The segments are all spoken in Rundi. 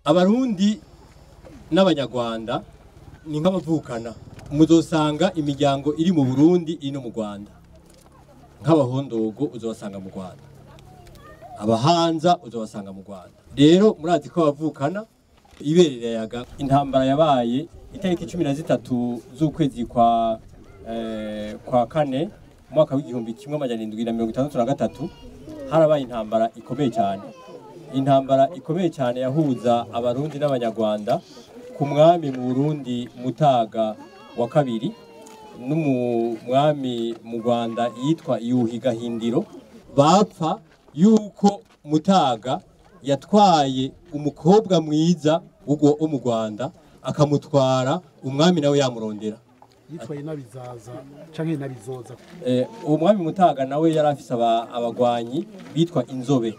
Abarundi n'abanyarwanda ni nk'abavukana, muzosanga imiryango iri mu Burundi iri no mu Rwanda. Nk'abahondogo uzobasanga mu Rwanda, abahanza uzobasanga mu Rwanda. Rero murazi ko abavukana iberera yaga. Intambara yabaye itariki 13 z'ukwezi kwa kane mwaka w'igihumbi 1763 harabaye intambara ikomeye cyane. Intambara ikomeye cyane yahuza abarundi n'abanyarwanda ku mwami mu Burundi Mutaga wa kabiri n'umwami mu Rwanda yitwa Yuhi Gahindiro. Bapfa yuko Mutaga yatwaye umukobwa mwiza wo mu Rwanda akamutwara umwami nawe yamurondera. Yitwaye nabizaza canke nabizoza. Umwami Mutaga nawe yari afise abagwanyi bitwa inzobe.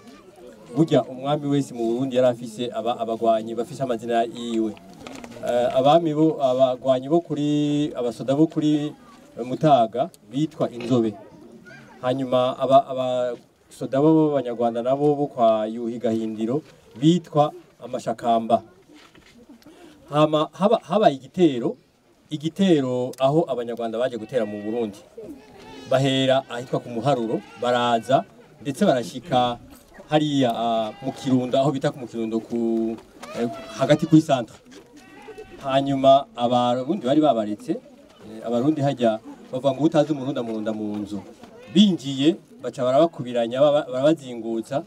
Burya umwami wese mu Burundi yari afise abagwanyi bafise amazina yiwe. Abagwanyi bo kuri abasoda bo kuri Mutaga bitwa inzobe. Hanyuma abasoda bo b'abanyarwanda nabo bo kwa Yuhi Gahindiro bitwa amashakamba. Habaye igitero aho abanyarwanda baje gutera mu Burundi. Bahera ahitwa ku Muharuro, baraza ndetse barashika hariya mu Kirundo, aho bita mu Kirundo hagati kuri centre. Hanyuma abarundi bari babaretse, abarundi hajya bavuga ngo utazi umurundi amurunda mu nzu. Binjiye baca barabakubiranya, barabazingutsa,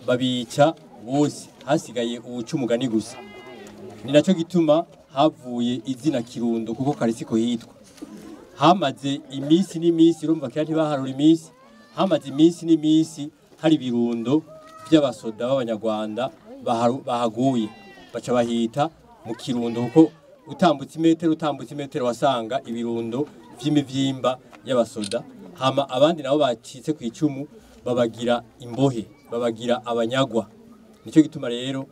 babica bose, hasigaye ubucumugani gusa. Ni naco gituma havuye izina Kirundo, kuko karisiko hitwa. Hamaze imisi n'imisi, urumva kera ntibaharura imisi, hamaze imisi n'imisi hari ibirundo by'abasoda b'abanyarwanda bahaguye, baca bahita mu Kirundo, kuko utambutse imetero wasanga ibirundo vy'imivyimba y'abasoda. Hama abandi nabo bacitse ku icumu babagira imbohe, babagira abanyagwa. Nico gituma rero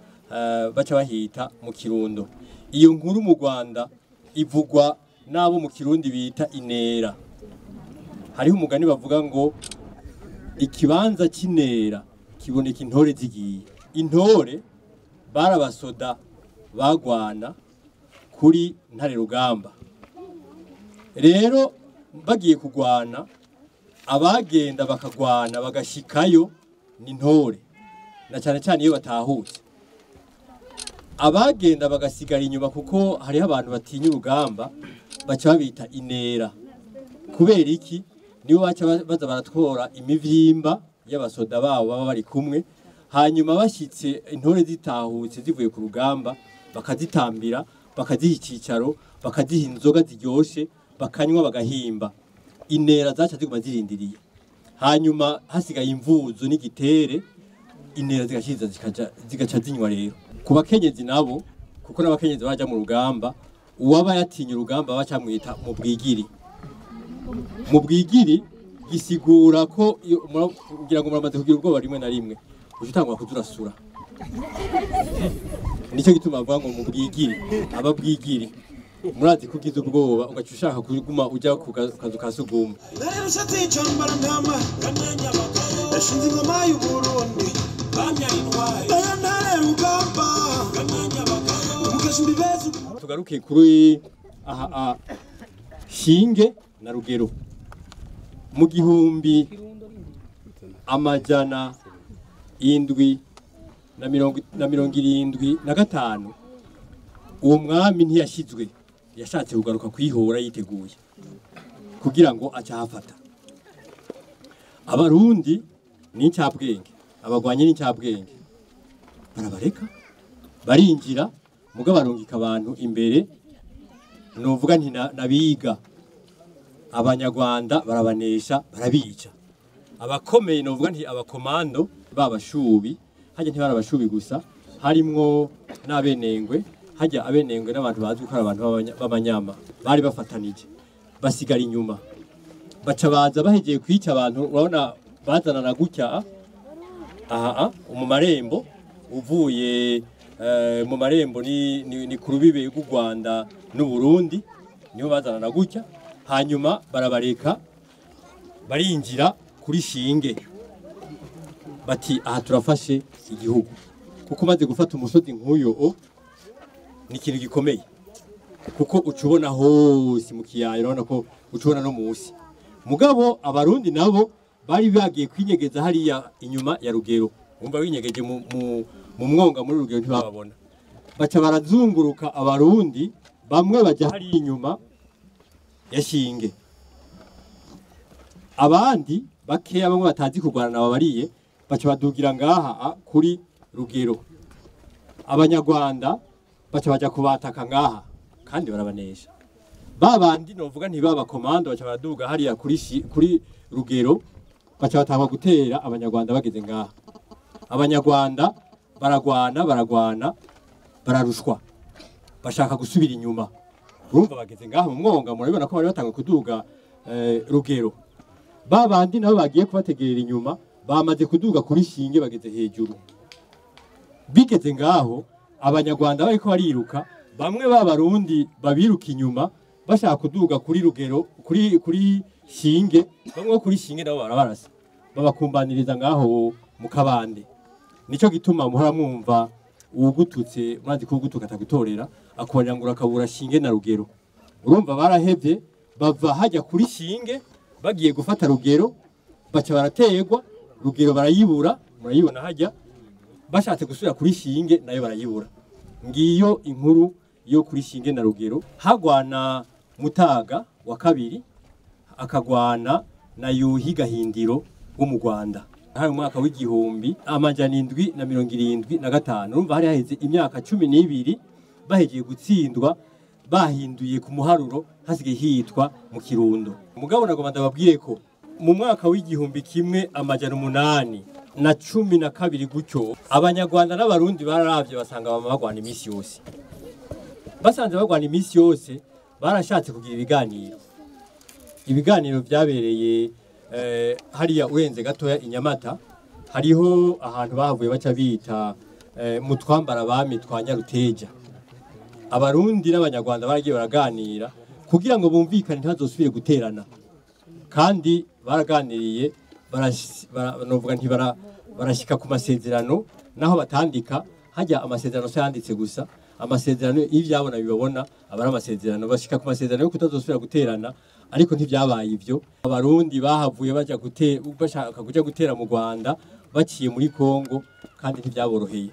baca bahita mu Kirundo. Iyo nkuru mu Rwanda ivugwa nabo mu Kirundi bita inera. Hariho umugani bavuga ngo ikibanza c'inera kiboneka intore zigiye. Intore barabasoda bagwana kuri Ntare Rugamba. Rero bagiye kugwana, abagenda bakagwana bagashikayo ni intore, na cyane cyane iyo batahutse. Abagenda bagasigara inyuma kuko hariho abantu batinya urugamba, baca babita inera. Kubera iki? Nibo baca baza baratwora imivyimba y'abasoda babo baba bari kumwe. Hanyuma bashitse intore zitahutse zivuye ku rugamba, bakazitambira, bakaziha icicaro, bakaziha inzoga ziryoshe, bakanywa bagahimba. Inera zaca ziguma zirindiriye. Hanyuma hasigaye imvuzo n'igitere, inera zigashiza zigaca zinywa rero. Ku bakenyezi nabo, kuko n'abakenyezi baja mu rugamba, uwaba yatinya urugamba bacamwita mu bwigiri. Mu bwigiri gisigura ko kugira ngo muramaze kugira ubwoba rimwe na rimwe ushitangwa kuzurasura. Nico gituma bavuga ngo mu bwigiri, ababwigiri murazi kugiza ubwoba ugaca ushaka kuguma uja ku kazu ka suguma. Rero shati cyambara ndama kananya bakaro ashinze ingoma y'u Burundi bamya intwari Ntare Rugamba kananya bakaro mukashuri bezu. Tugaruke kuri Shinge na Rugero. Mu gihumbi amajana indwi na mirongo irindwi na gatanu uwo mwami ntiyashizwe, yashatse kugaruka kwihora yiteguye kugira ngo acahafata. Abarundi ni ncabwenge, abagwanye ni ncabwenge, barabareka barinjira, muga barungika abantu imbere. Novuga nti nabiga abanyarwanda barabanesha, barabica. Abakomeye novuga nti abakomando babashubi, hajya ntibarabashubi gusa, harimwo n'abenengwe. Hajya abenengwe n'abantu bazwi ko abantu b'abanyama bari bafatanije, basigara inyuma, baca baza bahegeye kwica abantu. Urabona bazanana gutya mu marembo, uvuye mu marembo ni ku rubibe rw'u Rwanda n'u Burundi, niho bazanana gutya. Hanyuma barabareka barinjira kuri Shinge, bati aha turafashe igihugu. kuko umaze gufata umusozi nk'uyu ni ikintu gikomeye kuko ucubona hose mu kiyaya urabona ko ucubona no musi mugabo abarundi nabo bari bagiye kwinyegeza hariya inyuma ya Rugero umva winyegeje mu mwonga muri Rugero ntibababona baca barazunguruka abarundi bamwe baja hari inyuma ya Shinge abandi bakeya bamwe batazi kurwana nabo bariye baca badugira ngaha kuri Rugero abanyarwanda baca baja kubataka ngaha kandi barabanesha babandi novuga ntibaba komando baca baduga hariya kuri Rugero baca batanga gutera abanyarwanda bageze ngaha abanyarwanda baragwana bararushwa bashaka gusubira inyuma urumva bageze ngaha mu mwonga murabibona ko bari batanga kuduga Rugero babandi nabo bagiye kubategerera inyuma bamaze kuduga kuri Shinge bageze hejuru bigeze ngaho abanyarwanda bariko bariruka bamwe b'abarundi babiruka inyuma bashaka kuduga kuri Rugero kuri Shinge bamwe kuri Shinge nabo barabarasa babakumbaniriza ngaho mu kabande nico gituma muhora mwumva uwugututse mwazi ko ugutuka atagutorera akonyangura akabura Shinge na Rugero urumva barahevye bava hajya kuri Shinge bagiye gufata Rugero baca barategwa Rugero barayibura murayibona hajya bashatse gusubira kuri Shinge nayo barayibura ngiyo inkuru yo kuri Shinge na Rugero hagwana Mutaga wa kabiri akagwana na Yuhi Gahindiro wo mu Rwanda hari umwaka w'igihumbi amajana 775 urumva hari haheze imyaka 12 bahegeye gutsindwa bahinduye ku muharuro hasigaye hitwa mu Kirundo mugabo nagomba ndababwire ko mu mwaka w'igihumbi kimwe amajana 812 gutyo abanyarwanda n'abarundi bararavye basanga bagwana imisi yose basanze bagwana imisi yose barashatse kugira ibiganiro byabereye hariya urenze gatoya inyamata hariho ahantu bahavuye baca bita mu twambara bami twa Nyaruteja abarundi n'abanyarwanda baragiye baraganira kugira ngo bumvikane ntazosubire guterana kandi baraganiriye novuga nti barashika ku masezerano naho batandika hajya amasezerano yanditse gusa amasezerano ivyabona bibabona abari amasezerano bashika ku masezerano yo kutazosubira guterana ariko ntivyabaye ivyo abarundi bahavuye baja bashaka kuja gutera mu Rwanda baciye muri Kongo kandi ntivyaboroheye